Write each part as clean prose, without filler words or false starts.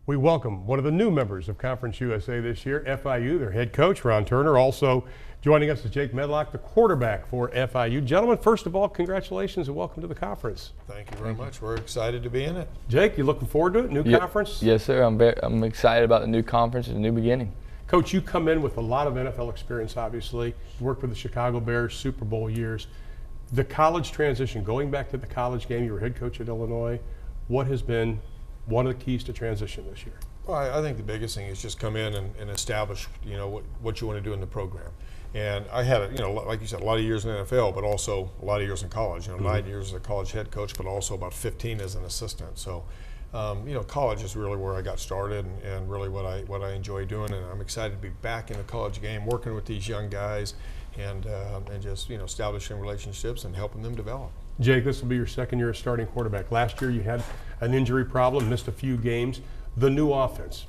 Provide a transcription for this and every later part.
We welcome one of the new members of Conference USA this year, FIU, their head coach, Ron Turner. Also joining us is Jake Medlock, the quarterback for FIU. Gentlemen, first of all, congratulations and welcome to the conference. Thank you very much. We're excited to be in it. Jake, you looking forward to it? New conference? Yes, sir. I'm excited about the new conference and the new beginning. Coach, you come in with a lot of NFL experience, obviously. You worked with the Chicago Bears, Super Bowl years. The college transition, going back to the college game, you were head coach at Illinois. What has been one of the keys to transition this year? Well, I think the biggest thing is just come in and establish, what you want to do in the program. And I had, like you said, a lot of years in the NFL, but also a lot of years in college. 9 years as a college head coach, but also about 15 as an assistant. So, college is really where I got started and really what I enjoy doing. And I'm excited to be back in the college game, working with these young guys and just, establishing relationships and helping them develop. Jake, this will be your second year as starting quarterback. Last year you had an injury problem, missed a few games. The new offense,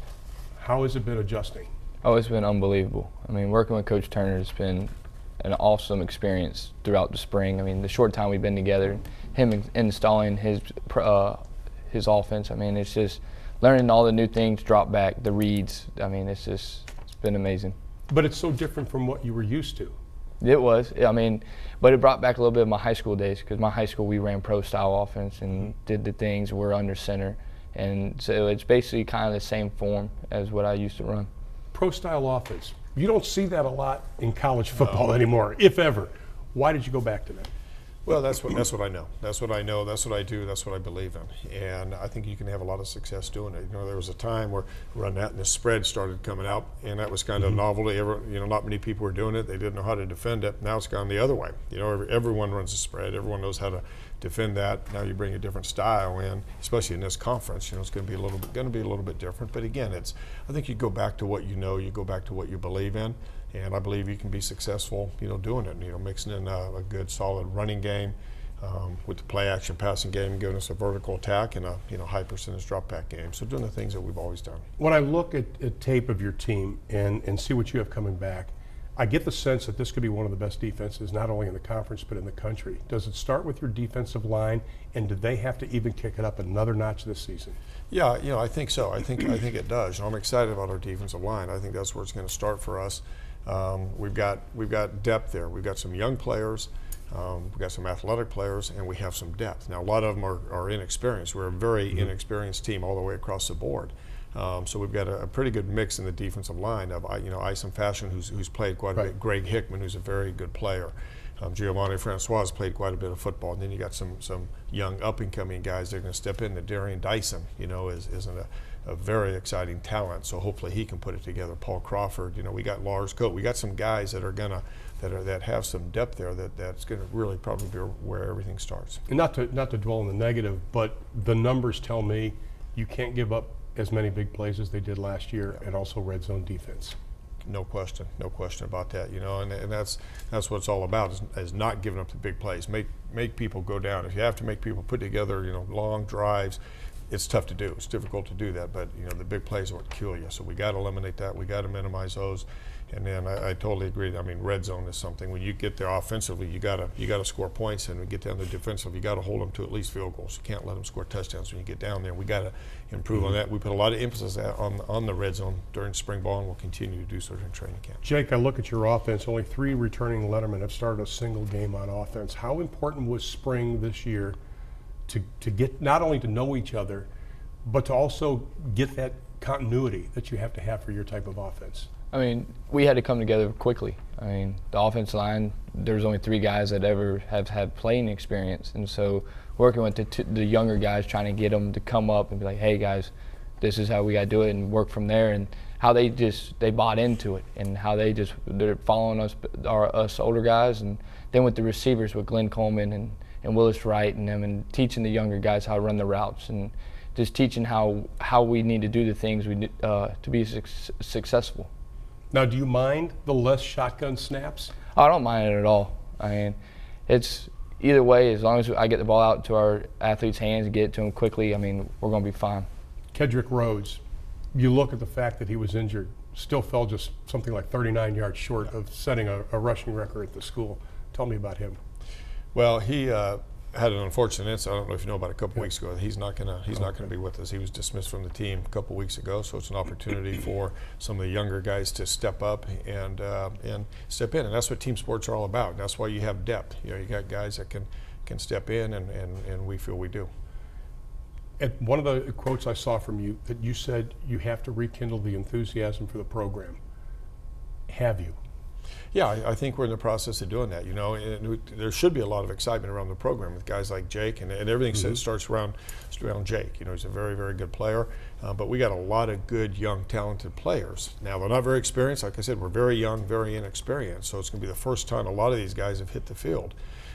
how has it been adjusting? Oh, it's been unbelievable. I mean, working with Coach Turner has been an awesome experience throughout the spring. I mean, the short time we've been together, him installing his offense, I mean, it's just learning all the new things, drop back, the reads. I mean, it's been amazing. But it's so different from what you were used to. It was. I mean, but it brought back a little bit of my high school days because my high school we ran pro-style offense and did the things. We're under center, and so it's basically kind of the same form as what I used to run. Pro-style offense. You don't see that a lot in college football anymore, if ever. Why did you go back to that? Well, that's what I know. That's what I know. That's what I do. That's what I believe in. And I think you can have a lot of success doing it. There was a time where run that and the spread started coming out, and that was kind of a novelty. Not many people were doing it. They didn't know how to defend it. Now it's gone the other way. Everyone runs a spread. Everyone knows how to defend that. Now you bring a different style in, especially in this conference. It's going to be a little bit different. But again, I think you go back to what you know. You go back to what you believe in. And I believe you can be successful, doing it. Mixing in a good, solid running game with the play-action passing game, giving us a vertical attack and a high percentage drop-back game. So doing the things that we've always done. When I look at tape of your team and see what you have coming back, I get the sense that this could be one of the best defenses, not only in the conference but in the country. Does it start with your defensive line, and do they have to even kick it up another notch this season? Yeah, I think so. I think it does. I'm excited about our defensive line. I think that's where it's going to start for us. We've got depth there. We've got some young players, we've got some athletic players, and we have some depth. Now, a lot of them are inexperienced. We're a very inexperienced team all the way across the board. So we've got a pretty good mix in the defensive line of Ison Fashion, who's played quite a bit. Greg Hickman, who's a very good player. Giovanni Francois has played quite a bit of football. And then you got some young up-and-coming guys that are going to step in. Darian Dyson, is a very exciting talent. So hopefully he can put it together. Paul Crawford, we got Lars Coate. We got some guys that have some depth there. That's going to really probably be where everything starts. And not to dwell on the negative, but the numbers tell me you can't give up as many big plays as they did last year, and also red zone defense. No question about that. And that's what it's all about is not giving up the big plays. Make people go down. If you have to make people put together, long drives, it's tough to do. It's difficult to do that. But the big plays are what kill you. So we got to eliminate that. We got to minimize those. And then I totally agree. I mean, red zone is something. When you get there offensively, you gotta score points, and when you get down to defensive, you got to hold them to at least field goals. You can't let them score touchdowns when you get down there. We got to improve on that. We put a lot of emphasis on the red zone during spring ball, and we'll continue to do so during training camp. Jake, I look at your offense. Only 3 returning lettermen have started a single game on offense. How important was spring this year to get not only to know each other, but to also get that continuity that you have to have for your type of offense? I mean, we had to come together quickly. I mean, the offensive line, there's only 3 guys that ever have had playing experience. And so working with the younger guys, trying to get them to come up and be like, hey, guys, this is how we got to do it, and work from there. And how they bought into it, and how they're following us older guys. And then with the receivers with Glenn Coleman and Willis Wright and them, and teaching the younger guys how to run the routes, and just teaching how we need to do the things to be successful. Now, do you mind the less shotgun snaps? I don't mind it at all. I mean, it's either way, as long as I get the ball out to our athletes' hands and get it to them quickly, I mean, we're going to be fine. Kedrick Rhodes, you look at the fact that he was injured, still fell just something like 39 yards short of setting a rushing record at the school. Tell me about him. Well, he had an unfortunate incident. I don't know if you know about it, a couple weeks ago. He's not gonna be with us. He was dismissed from the team a couple weeks ago. So it's an opportunity for some of the younger guys to step up and step in. And that's what team sports are all about. And that's why you have depth. You know, you got guys that can step in, and we feel we do. And one of the quotes I saw from you, that you said you have to rekindle the enthusiasm for the program. Have you? Yeah, I think we're in the process of doing that. You know, and there should be a lot of excitement around the program with guys like Jake, and everything starts around Jake. You know, he's a very, very good player, but we got a lot of good, young, talented players. Now, they're not very experienced. Like I said, we're very young, very inexperienced. So it's going to be the first time a lot of these guys have hit the field,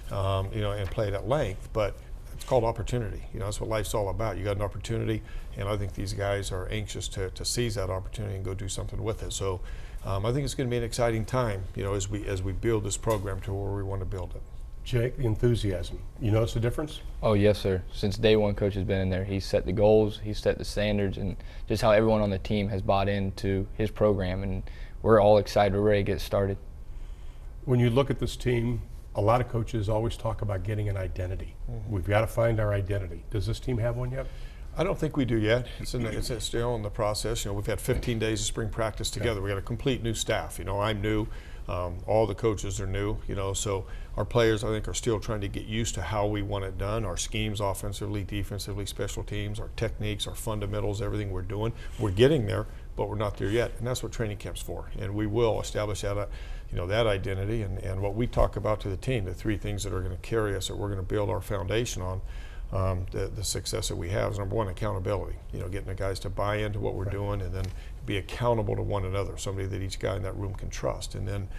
you know, and played at length. But it's called opportunity. You know, that's what life's all about. You got an opportunity, and I think these guys are anxious to seize that opportunity and go do something with it. So I think it's going to be an exciting time, you know, as we build this program to where we want to build it. Jake, the enthusiasm. You notice the difference? Oh, yes, sir. Since day one, Coach has been in there. He's set the goals, he's set the standards, and just how everyone on the team has bought into his program. And we're all excited. We're ready to get started. When you look at this team, a lot of coaches always talk about getting an identity. We've got to find our identity. Does this team have one yet? I don't think we do yet. It's still in the process. You know, we've had 15 days of spring practice together. We got a complete new staff. You know, I'm new. All the coaches are new. You know, so our players, I think, are still trying to get used to how we want it done. Our schemes, offensively, defensively, special teams, our techniques, our fundamentals, everything we're doing. We're getting there, but we're not there yet. And that's what training camp's for. And we will establish that, you know, that identity and what we talk about to the team. The three things that are going to carry us, that we're going to build our foundation on. The success that we have is, number one, accountability. You know, getting the guys to buy into what we're doing, and then be accountable to one another. Somebody that each guy in that room can trust, and then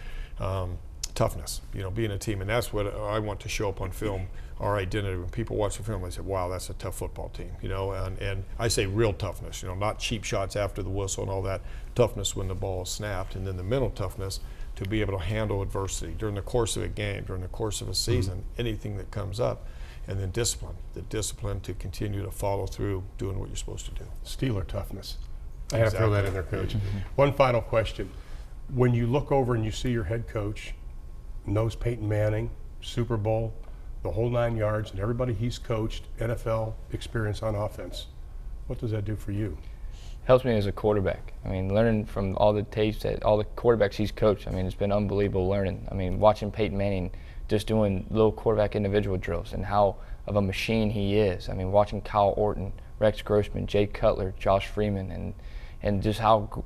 toughness. You know, being a team, and that's what I want to show up on film. Our identity. When people watch the film, they say, "Wow, that's a tough football team." You know, and I say real toughness. You know, not cheap shots after the whistle and all that. Toughness when the ball is snapped, and then the mental toughness to be able to handle adversity during the course of a game, during the course of a season, anything that comes up. And then discipline, the discipline to continue to follow through doing what you're supposed to do. Steeler toughness. I had to throw that in there, Coach. One final question. When you look over and you see your head coach, knows Peyton Manning, Super Bowl, the whole 9 yards, and everybody he's coached, NFL experience on offense, what does that do for you? Helps me as a quarterback. I mean, learning from all the tapes that all the quarterbacks he's coached, I mean, it's been unbelievable learning. I mean, watching Peyton Manning just doing little quarterback individual drills and how of a machine he is. I mean, watching Kyle Orton, Rex Grossman, Jay Cutler, Josh Freeman, and just how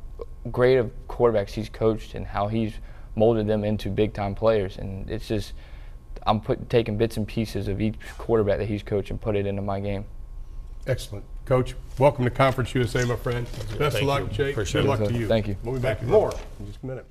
great of quarterbacks he's coached and how he's molded them into big-time players. And it's just, I'm taking bits and pieces of each quarterback that he's coached and put it into my game. Excellent. Coach, welcome to Conference USA, my friend. Best of luck, Jake. Appreciate Good it. luck to you. Thank you. We'll be back with more in just a minute.